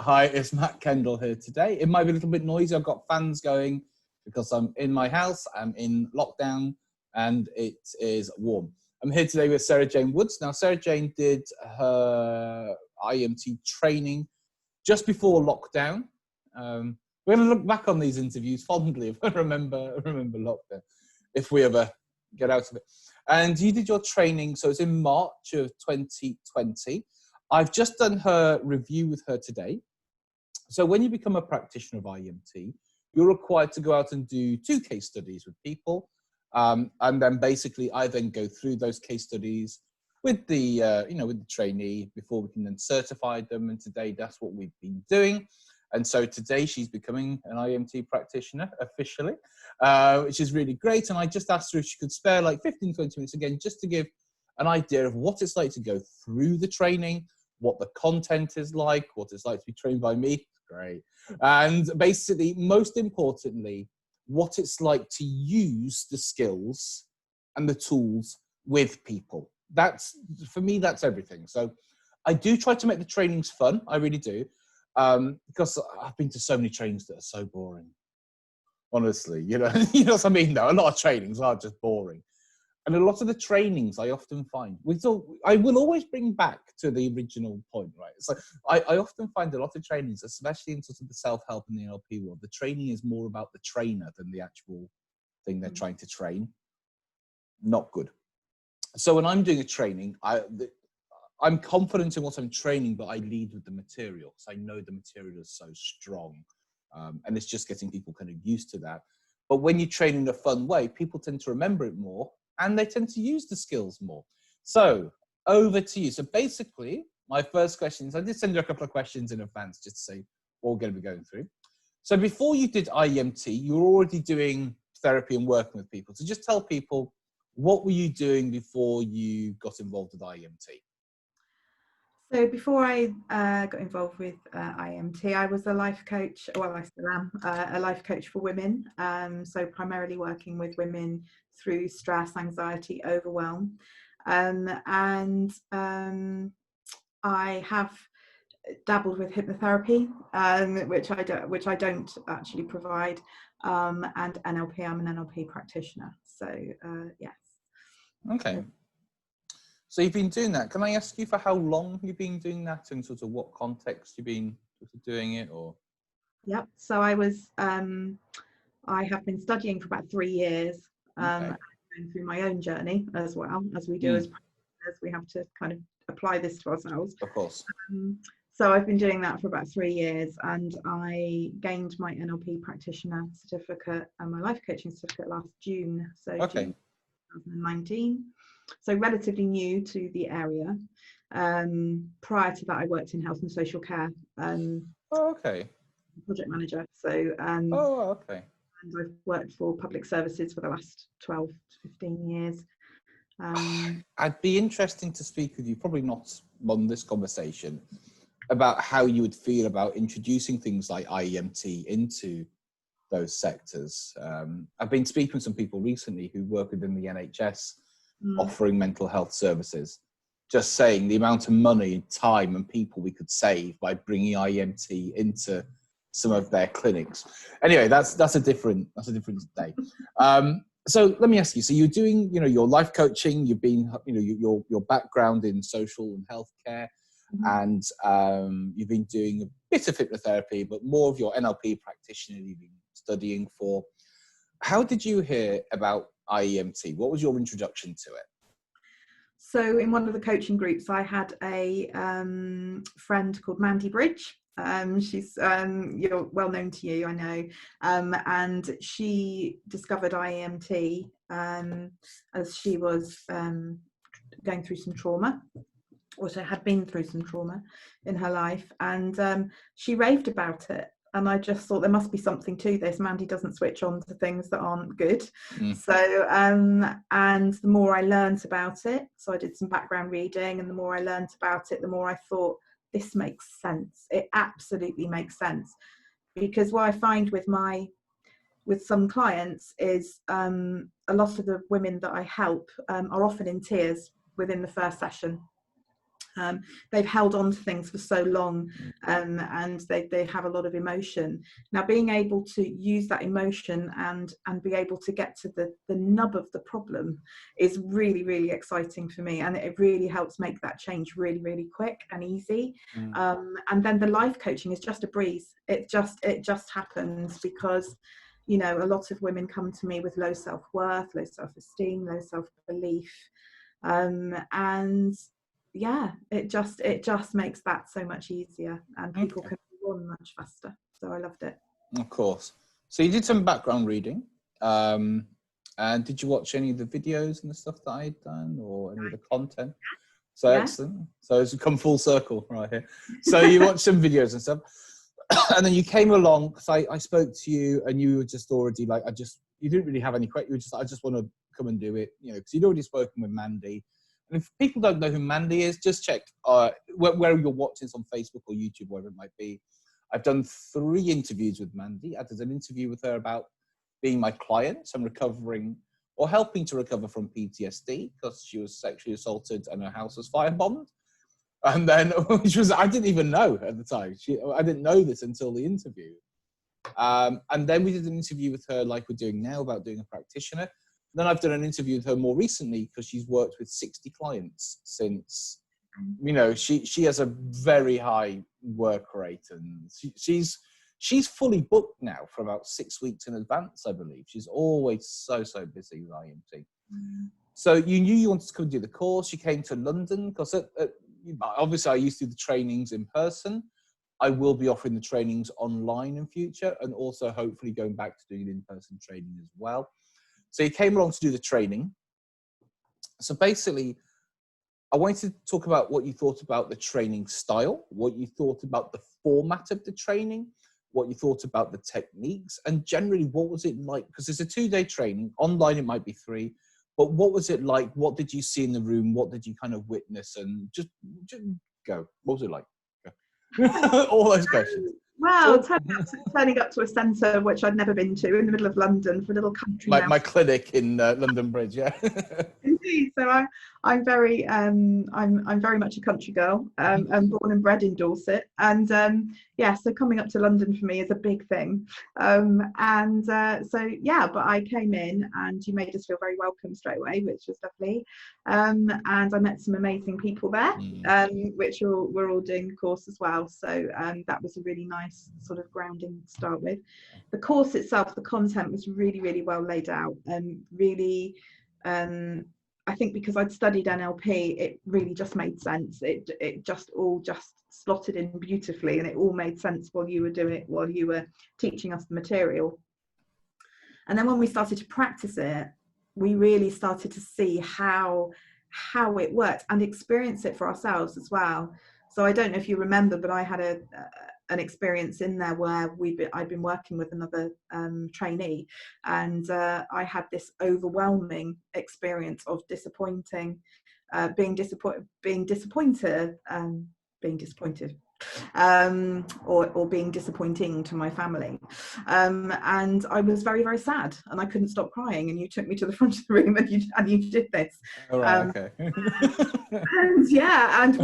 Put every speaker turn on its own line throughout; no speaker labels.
Hi, it's Matt Kendall here today. It might be a little bit noisy. I've got fans going because I'm in my house, I'm in lockdown, and it is warm. I'm here today with Sarah Jane Wooods. Now, Sarah Jane did her IEMT training just before lockdown. We're going to look back on these interviews fondly if I remember lockdown, if we ever get out of it. And you did your training, so it's in March of 2020. I've just done her review with her today. So when you become a practitioner of IEMT, you're required to go out and do 2 case studies with people. And then basically I then go through those case studies with the, with the trainee before we can then certify them. And today that's what we've been doing. And so today she's becoming an IEMT practitioner officially, which is really great. And I just asked her if she could spare like 15, 20 minutes again, just to give an idea of what it's like to go through the training, what the content is like, what it's like to be trained by me. Great. And basically, most importantly, what it's like to use the skills and the tools with people. That's, for me, that's everything. So I do try to make the trainings fun. I really do. Because I've been to so many trainings that are so boring. Honestly, you know what I mean? No, a lot of trainings are just boring. And a lot of the trainings I often find, I will always bring back to the original point, right? So I often find a lot of trainings, especially in sort of the self-help and the NLP world, the training is more about the trainer than the actual thing they're trying to train. Not good. So when I'm doing a training, I'm confident in what I'm training, but I lead with the material because I know the material is so strong. And it's just getting people kind of used to that. But when you train in a fun way, people tend to remember it more and they tend to use the skills more. So over to you. So basically, my first question is, I did send you a couple of questions in advance just to say what we're going to be going through. So before you did IEMT, you were already doing therapy and working with people. So just tell people, what were you doing before you got involved with IEMT?
So before I got involved with IEMT, I was a life coach. Well, I still am a life coach for women. So primarily working with women through stress, anxiety, overwhelm. I have dabbled with hypnotherapy, which I don't actually provide, and NLP. I'm an NLP practitioner. So yes.
Okay. So you've been doing that. Can I ask you for how long you've been doing that and sort of what context you've been sort of doing it, or?
Yep. So I have been studying for about 3 years,
Okay.
going through my own journey as well, as we do as practitioners. We have to kind of apply this to ourselves.
Of course.
So I've been doing that for about 3 years, and I gained my NLP practitioner certificate and my life coaching certificate last June. So
Okay.
June 2019. So relatively new to the area. Prior to that, I worked in health and social care.
Okay.
Project manager. So
Okay.
and I've worked for public services for the last 12 to 15 years.
I'd be interesting to speak with you, probably not on this conversation, about how you would feel about introducing things like IEMT into those sectors. I've been speaking with some people recently who work within the NHS offering mental health services, just saying the amount of money, time and people we could save by bringing IEMT into some of their clinics. Anyway, that's a different day. So let me ask you, so you're doing, your life coaching, you've been, your background in social and healthcare, and you've been doing a bit of hypnotherapy, but more of your NLP practitioner you've been studying for. How did you hear about IEMT? What was your introduction to it?
So in one of the coaching groups, I had a friend called Mandy Bridge. She's you're well known to you, I know, and she discovered IEMT as she was going through some trauma, or she had been through some trauma in her life, and she raved about it. And I just thought there must be something to this. Mandy doesn't switch on to things that aren't good. So, and the more I learned about it, so I did some background reading, and the more I learned about it, the more I thought, this makes sense. It absolutely makes sense. Because what I find with some clients is a lot of the women that I help are often in tears within the first session. They've held on to things for so long, and they have a lot of emotion. Now, being able to use that emotion and be able to get to the nub of the problem is really, really exciting for me, and it really helps make that change really, really quick and easy. And then the life coaching is just a breeze. It just happens because, you know, a lot of women come to me with low self-worth, low self-esteem, low self-belief, and yeah, it just makes that so much easier, and people can move on much faster. So I loved it.
Of course. So you did some background reading, and did you watch any of the videos and the stuff that I'd done, or any of the content? So excellent. So it's come full circle right here. So you watched some videos and stuff, and then you came along, because I spoke to you, and you were just already like, you didn't really have any questions. You were just, I just want to come and do it, you know, because you'd already spoken with Mandy. And if people don't know who Mandy is, just check where you're watching this on Facebook or YouTube, wherever it might be. I've done 3 interviews with Mandy. I did an interview with her about being my client. I'm recovering, or helping to recover from PTSD, because she was sexually assaulted and her house was firebombed. And then, I didn't even know at the time. I didn't know this until the interview. And then we did an interview with her like we're doing now about doing a practitioner. Then I've done an interview with her more recently, because she's worked with 60 clients since, you know, she has a very high work rate, and she's fully booked now for about 6 weeks in advance, I believe. She's always so busy with IEMT. So you knew you wanted to come and do the course. You came to London, because obviously I used to do the trainings in person. I will be offering the trainings online in future, and also hopefully going back to doing in-person training as well. So you came along to do the training. So basically, I wanted to talk about what you thought about the training style, what you thought about the format of the training, what you thought about the techniques, and generally, what was it like? Because it's a 2-day training. Online, it might be 3. But what was it like? What did you see in the room? What did you kind of witness? And just go. What was it like? Go. All those questions.
Well, turning up to a centre which I'd never been to, in the middle of London, for a little country.
My clinic in London Bridge, yeah.
Indeed. So I'm very much a country girl. I'm born and bred in Dorset, and so coming up to London for me is a big thing. But I came in, and you made us feel very welcome straight away, which was lovely. And I met some amazing people there, which we're all doing the course as well. So that was a really nice sort of grounding to start with. The course itself, the content was really, really well laid out, and really. I think because I'd studied NLP, it really just made sense. It just all slotted in beautifully, and it all made sense while you were teaching us the material. And then when we started to practice it, we really started to see how it worked and experience it for ourselves as well. So I don't know if you remember, but I had an experience in there where I'd been working with another trainee, and I had this overwhelming experience of being disappointed, or being disappointing to my family, and I was very, very sad, and I couldn't stop crying, and you took me to the front of the room, and you did this.
All right, okay.
and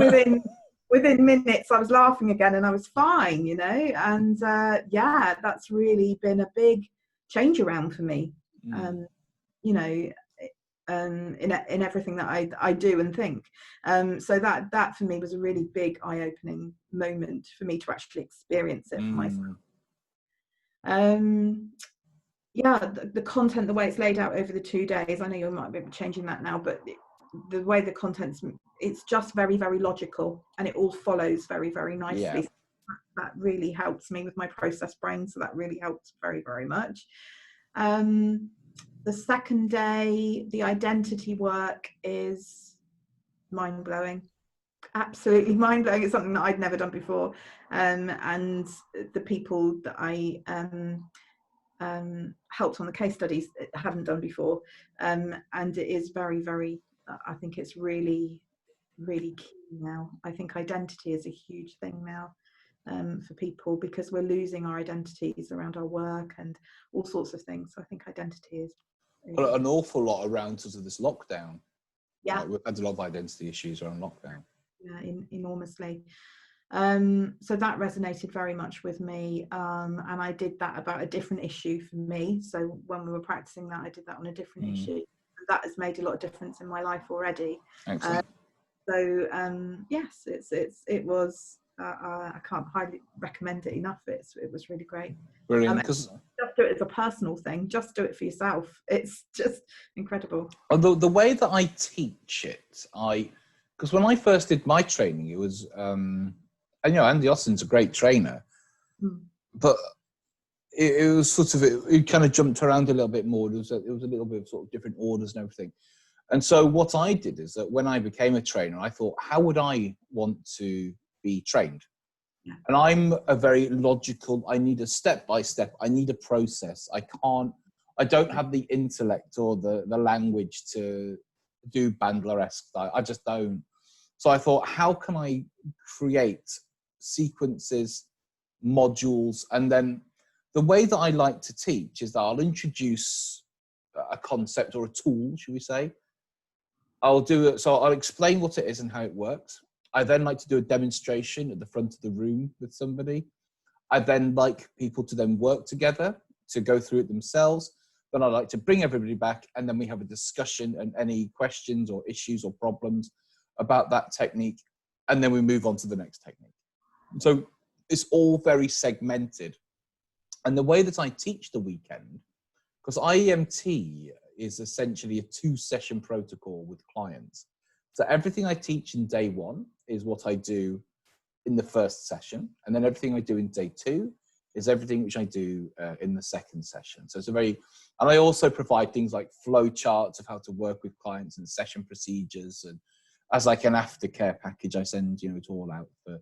within minutes I was laughing again, and I was fine, you know. And that's really been a big change around for me, you know, in everything that I do and think. So that for me was a really big eye-opening moment for me to actually experience it for myself. The content, the way it's laid out over the 2 days, I know you might be changing that now, but the way the content's, it's just very, very logical, and it all follows very, very nicely.
Yeah.
That really helps me with my process brain, so that really helps very, very much. The second day, the identity work is mind-blowing, absolutely mind-blowing. It's something that I'd never done before, and the people that I helped on the case studies hadn't done before, and it is very, very, I think it's really, really key now. I think identity is a huge thing now, for people, because we're losing our identities around our work and all sorts of things. So I think identity is really
an awful lot around sort of this lockdown.
Yeah.
We've had a lot of identity issues around lockdown.
enormously. So that resonated very much with me, and I did that about a different issue for me. So when we were practicing that, I did that on a different issue. That has made a lot of difference in my life already.
Excellent.
Yes, it was. I can't highly recommend it enough. It was really great.
Brilliant. Because
just do it as a personal thing. Just do it for yourself. It's just incredible.
although the way that I teach it, because when I first did my training, it was, and Andy Austin's a great trainer, but it was sort of, it kind of jumped around a little bit more. It was a little bit of sort of different orders and everything. And so what I did is that when I became a trainer, I thought, how would I want to be trained? Yeah. And I'm a very logical, I need a step-by-step, I need a process. I don't have the intellect or the language to do Bandler-esque style. I just don't. So I thought, how can I create sequences, modules, and then the way that I like to teach is that I'll introduce a concept or a tool, should we say. I'll do it. So I'll explain what it is and how it works. I then like to do a demonstration at the front of the room with somebody. I then like people to then work together to go through it themselves. Then I like to bring everybody back, and then we have a discussion and any questions or issues or problems about that technique. And then we move on to the next technique. So it's all very segmented. And the way that I teach the weekend, because IEMT is essentially a 2-session protocol with clients. So everything I teach in day 1 is what I do in the first session. And then everything I do in day 2 is everything which I do in the second session. So it's and I also provide things like flow charts of how to work with clients and session procedures. And as like an aftercare package, I send, it all out to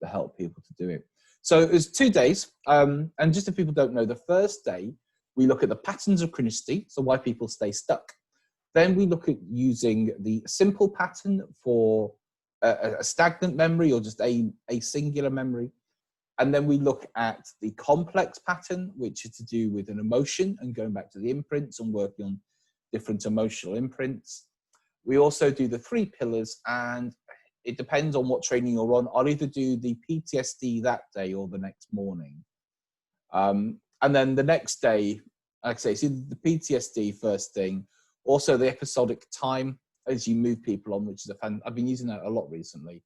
help people to do it. So it was 2 days. And just if people don't know, the first day, we look at the patterns of chronicity, so why people stay stuck. Then we look at using the simple pattern for a stagnant memory or just a singular memory. And then we look at the complex pattern, which is to do with an emotion and going back to the imprints and working on different emotional imprints. We also do the 3 pillars, and it depends on what training you're on. I'll either do the PTSD that day or the next morning. And then the next day, like I say, it's either the PTSD first thing, also the episodic time as you move people on, which is I've been using that a lot recently.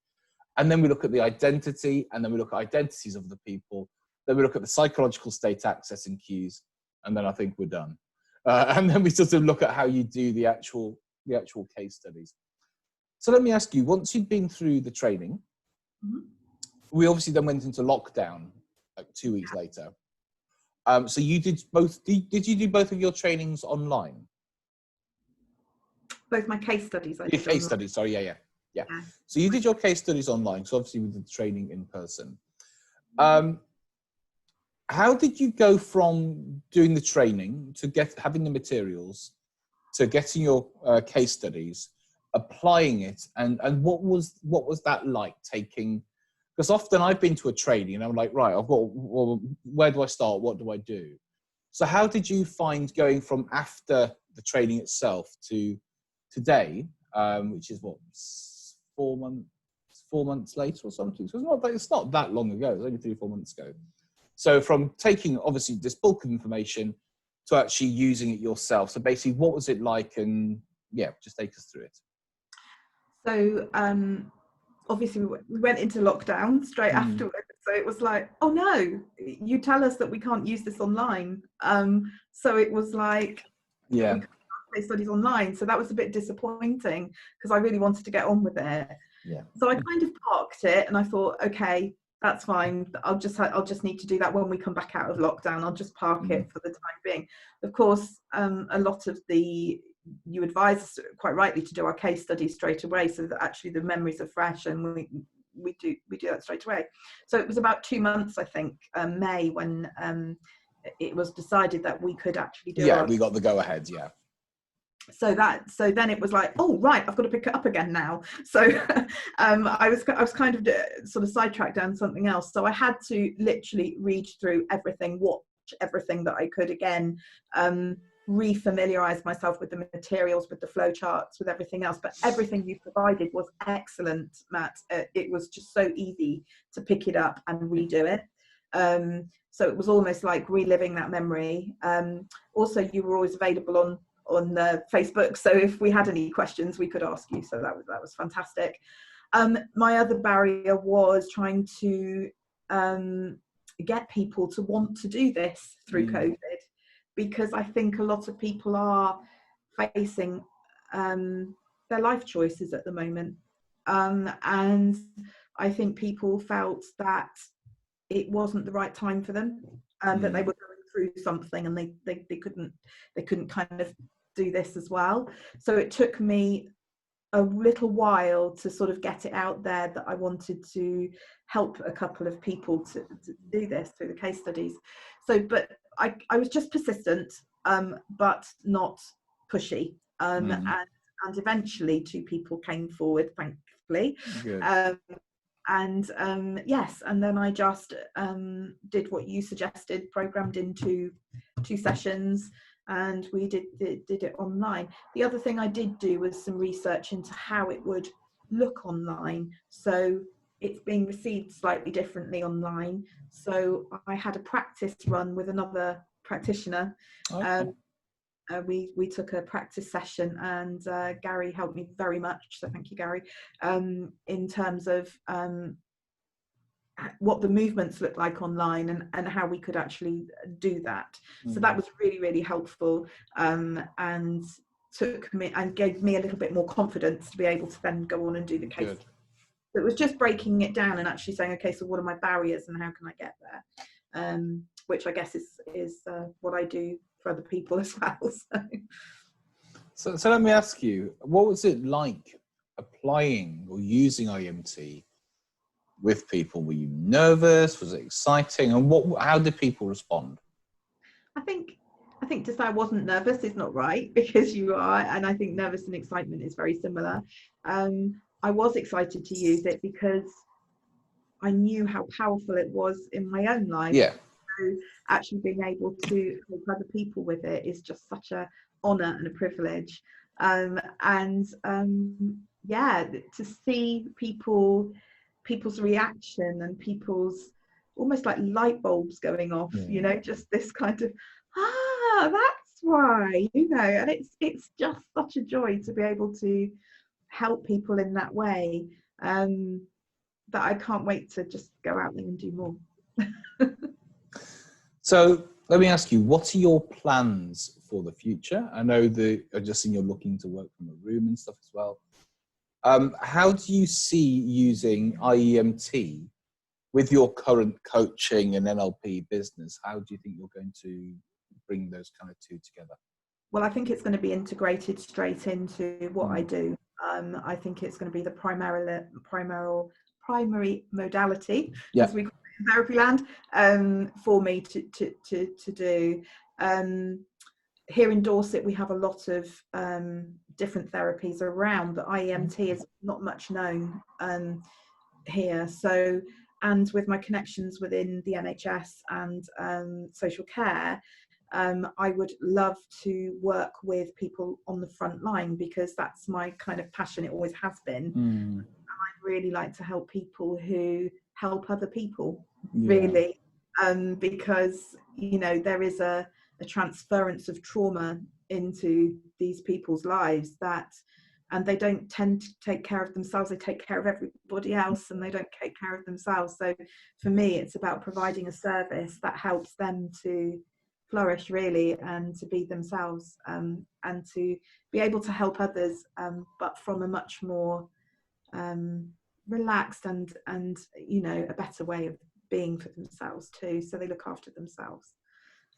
And then we look at the identity, and then we look at identities of the people. Then we look at the psychological state access and cues, and then I think we're done. And then we sort of look at how you do the actual case studies. So let me ask you, once you'd been through the training, we obviously then went into lockdown like 2 weeks later. So you did both. Did you do both of your trainings online?
Both my case studies.
Your case studies. Sorry, yeah. So you did your case studies online. So obviously we did the training in person. How did you go from doing the training to having the materials to getting your case studies, applying it, and what was that like taking? Because often I've been to a training and I'm like, right, where do I start? What do I do? So how did you find going from after the training itself to today, which is 4 months later or something? So it's not that long ago. It was only 3 or 4 months ago. So from taking obviously this bulk of information to actually using it yourself. So basically, what was it like? And just take us through it.
So obviously we went into lockdown straight afterwards. So it was like, oh no, you tell us that we can't use this online. So it was like, we can't case studies online. So that was a bit disappointing because I really wanted to get on with it. Yeah. So I kind of parked it and I thought, okay, that's fine. I'll just need to do that when we come back out of lockdown. I'll just park it for the time being. Of course, a lot of you advise us quite rightly to do our case studies straight away so that actually the memories are fresh, and we do that straight away. So it was about 2 months, I think, May, when it was decided that we could actually do
we got the go ahead.
So then it was like, oh right, I've got to pick it up again now. So I was kind of sort of sidetracked down something else. So I had to literally read through everything, watch everything that I could again, re-familiarize myself with the materials, with the flow charts, with everything else. But everything you provided was excellent, Matt. It was just so easy to pick it up and redo it. So it was almost like reliving that memory. Also, you were always available on Facebook, so if we had any questions, we could ask you. So that was fantastic. My other barrier was trying to get people to want to do this through COVID, because I think a lot of people are facing their life choices at the moment, and I think people felt that it wasn't the right time for them, that they were going through something and they couldn't kind of do this as well. So it took me a little while to sort of get it out there that I wanted to help a couple of people to do this through the case studies. So, but I was just persistent, but not pushy. And eventually 2 people came forward, thankfully. Yes, and then I just did what you suggested, programmed into 2 sessions, and we did it online. The other thing I did do was some research into how it would look online. So it's being received slightly differently online. So I had a practice run with another practitioner. Okay. We took a practice session, and Gary helped me very much. So thank you, Gary, in terms of what the movements look like online and how we could actually do that. So that was really, really helpful, and took me and gave me a little bit more confidence to be able to then go on and do the case. Good. So it was just breaking it down and actually saying, okay, so what are my barriers and how can I get there? Which I guess is what I do for other people as well.
So let me ask you, what was it like applying or using IEMT with people? Were you nervous? Was it exciting? And how did people respond?
I think to say I wasn't nervous is not right, because you are, and I think nervous and excitement is very similar. I was excited to use it because I knew how powerful it was in my own life.
Yeah.
So actually being able to help other people with it is just such a honor and a privilege. Yeah, to see people's reaction and people's almost like light bulbs going off, you know, just this kind of, that's why, you know, and it's just such a joy to be able to help people in that way, that I can't wait to just go out there and do more.
So let me ask you, what are your plans for the future? I know I've just seen you're looking to work from a room and stuff as well. How do you see using IEMT with your current coaching and NLP business? How do you think you're going to bring those kind of 2 together?
Well, I think it's going to be integrated straight into what I do. I think it's going to be the primary modality, as we call it in therapy land, for me to do. Here in Dorset, we have a lot of different therapies around, but IEMT is not much known here. So, and with my connections within the NHS and social care, I would love to work with people on the front line, because that's my kind of passion. It always has been. And I'd really like to help people who help other people, really, because, you know, there is a transference of trauma into these people's lives and they don't tend to take care of themselves. They take care of everybody else and they don't take care of themselves. So for me, it's about providing a service that helps them to flourish, really, and to be themselves, and to be able to help others, but from a much more relaxed and you know, a better way of being for themselves too, so they look after themselves.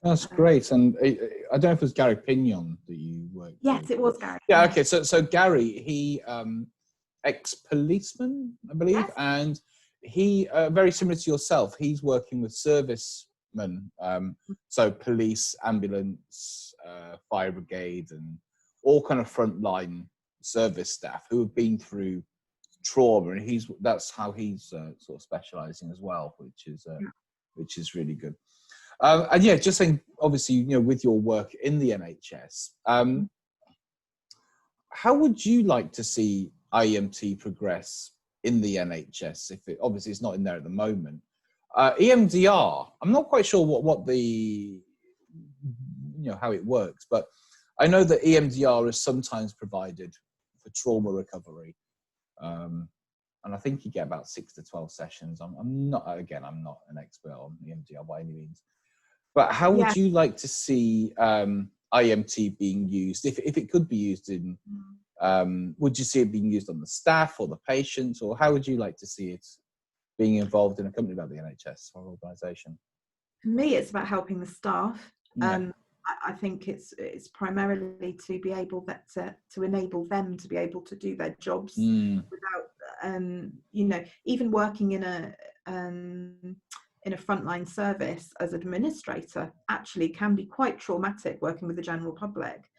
That's great. And I don't know if it was Gary Pignon that you worked
with. Yes, it was Gary.
Yeah, okay. So Gary, he ex-policeman, I believe, yes. And he, very similar to yourself, he's working with servicemen, so police, ambulance, fire brigade, and all kind of frontline service staff who have been through trauma, and that's how he's sort of specializing as well, which is really good. And yeah, just saying, obviously, you know, with your work in the NHS, how would you like to see IEMT progress in the NHS? If it, obviously it's not in there at the moment. EMDR, I'm not quite sure what the, you know, how it works, but I know that EMDR is sometimes provided for trauma recovery. And I think you get about 6 to 12 sessions. I'm not an expert on EMDR by any means. But how would you like to see IEMT being used, if it could be used in, would you see it being used on the staff or the patients, or how would you like to see it being involved in a company like the NHS or organisation?
For me, it's about helping the staff. I think it's primarily to be able to enable them to be able to do their jobs without, you know, even working in a frontline service as an administrator actually can be quite traumatic working with the general public.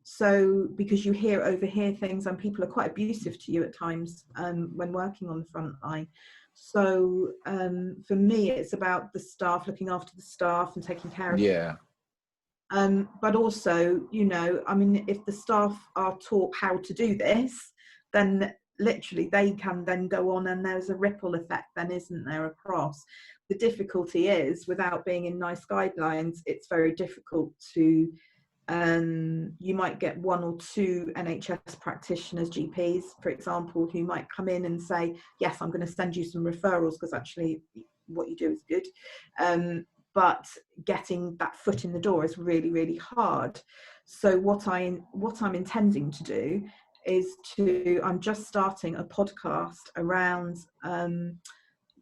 So because you overhear things, and people are quite abusive to you at times when working on the front line. So for me, it's about the staff, looking after the staff and taking care of them. But also, you know, I mean, if the staff are taught how to do this, then literally they can then go on, and there's a ripple effect then, isn't there, across. The difficulty is, without being in nice guidelines, it's very difficult to, you might get 1 or 2 NHS practitioners, GPs, for example, who might come in and say, yes, I'm going to send you some referrals because actually what you do is good. But getting that foot in the door is really, really hard. So what I'm intending to do is I'm just starting a podcast around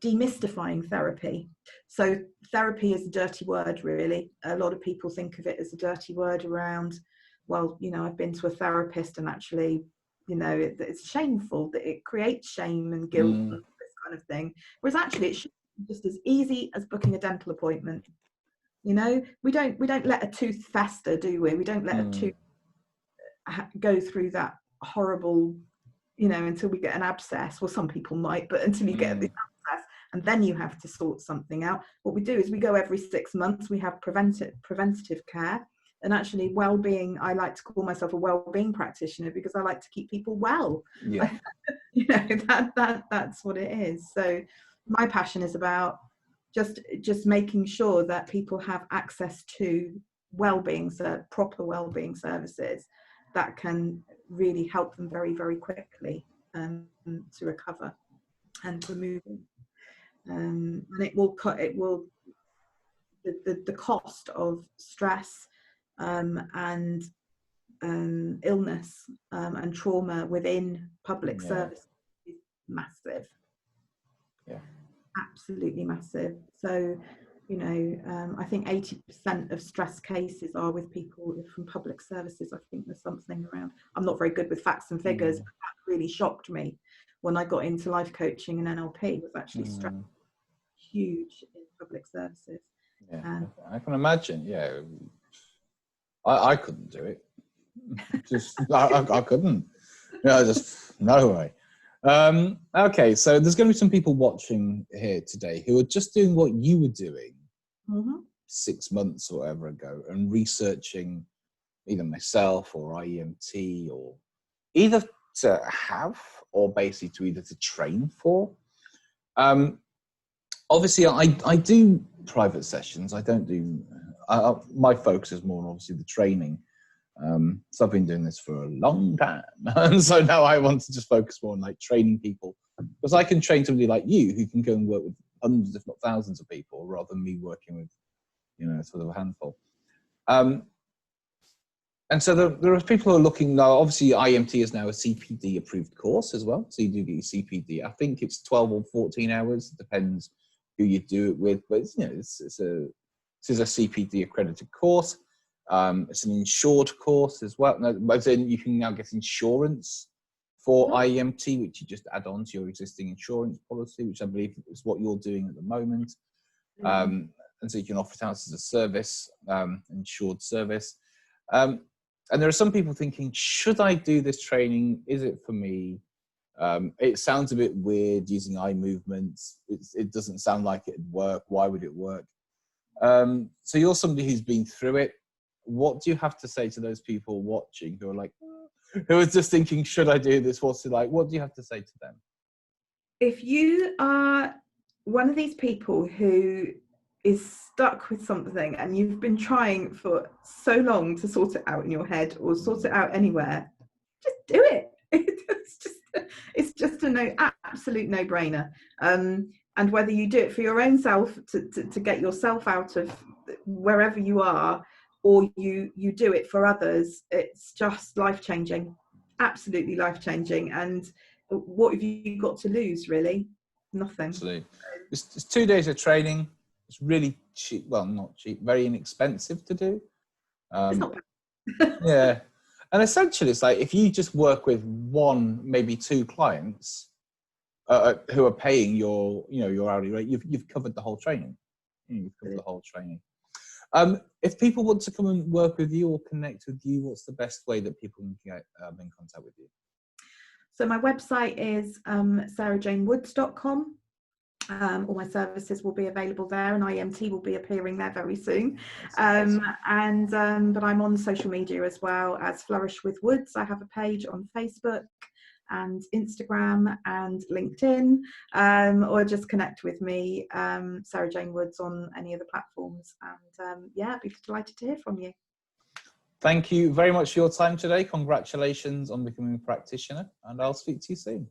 demystifying therapy. So therapy is a dirty word, really. A lot of people think of it as a dirty word around, well, you know, I've been to a therapist, and actually, you know, it's shameful, that it creates shame and guilt and this kind of thing. Whereas actually it should be just as easy as booking a dental appointment. You know, we don't let a tooth fester, do we? We don't let a tooth go through that horrible, you know, until we get an abscess. Well, some people might, but until you get the abscess, and then you have to sort something out. What we do is we go every 6 months. We have preventative care, and actually well-being. I like to call myself a well-being practitioner because I like to keep people well.
Yeah.
You know, that's what it is. So my passion is about just making sure that people have access to well-being, proper well-being services that can really help them very, very quickly to recover and to move on. And the cost of stress and illness and trauma within public service is massive. Absolutely massive. So, you know, I think 80% of stress cases are with people from public services. I think there's something around, I'm not very good with facts and figures, but that really shocked me when I got into life coaching and NLP, was actually stress huge in public services.
I can imagine. I couldn't do it. I couldn't. No way. Okay, so there's going to be some people watching here today who are just doing what you were doing 6 months or whatever ago, and researching either myself or IEMT, or either to have, or basically to train for. Obviously, I do private sessions. I don't do, my focus is more on obviously the training. So I've been doing this for a long time. And so now I want to just focus more on like training people, because I can train somebody like you who can go and work with hundreds, if not thousands of people, rather than me working with, you know, sort of a handful. And so there are people who are looking now. Obviously, IEMT is now a CPD approved course as well. So you do get your CPD. I think it's 12 or 14 hours. It depends who you do it with. But it's, you know, this is a CPD accredited course. It's an insured course as well. But then you can now get insurance for IEMT, which you just add on to your existing insurance policy, which I believe is what you're doing at the moment. And so you can offer it out as a service, insured service. And there are some people thinking, should I do this training? Is it for me? It sounds a bit weird using eye movements. It doesn't sound like it'd work. Why would it work? So you're somebody who's been through it. What do you have to say to those people watching who are like, who are just thinking, should I do this? What's it like? What do you have to say to them?
If you are one of these people who is stuck with something and you've been trying for so long to sort it out in your head or sort it out anywhere, just do it. It's just a absolute no-brainer. And whether you do it for your own self to get yourself out of wherever you are, or you do it for others, it's just life-changing, absolutely life-changing. And what have you got to lose, really? Nothing.
Absolutely. It's 2 days of training. It's really cheap. Well, not cheap, very inexpensive to do.
It's not bad.
Yeah. And essentially, it's like if you just work with one, maybe two clients who are paying your hourly rate, you've covered the whole training. You've covered the whole training. If people want to come and work with you or connect with you, what's the best way that people can get in contact with you?
So my website is sarahjanewoods.com. All my services will be available there, and IEMT will be appearing there very soon. But I'm on social media as well as Flourish with Woods. I have a page on Facebook and Instagram and LinkedIn, or just connect with me, Sarah Jane Woods, on any of the platforms. And I'd be delighted to hear from you.
Thank you very much for your time today. Congratulations on becoming a practitioner, and I'll speak to you soon.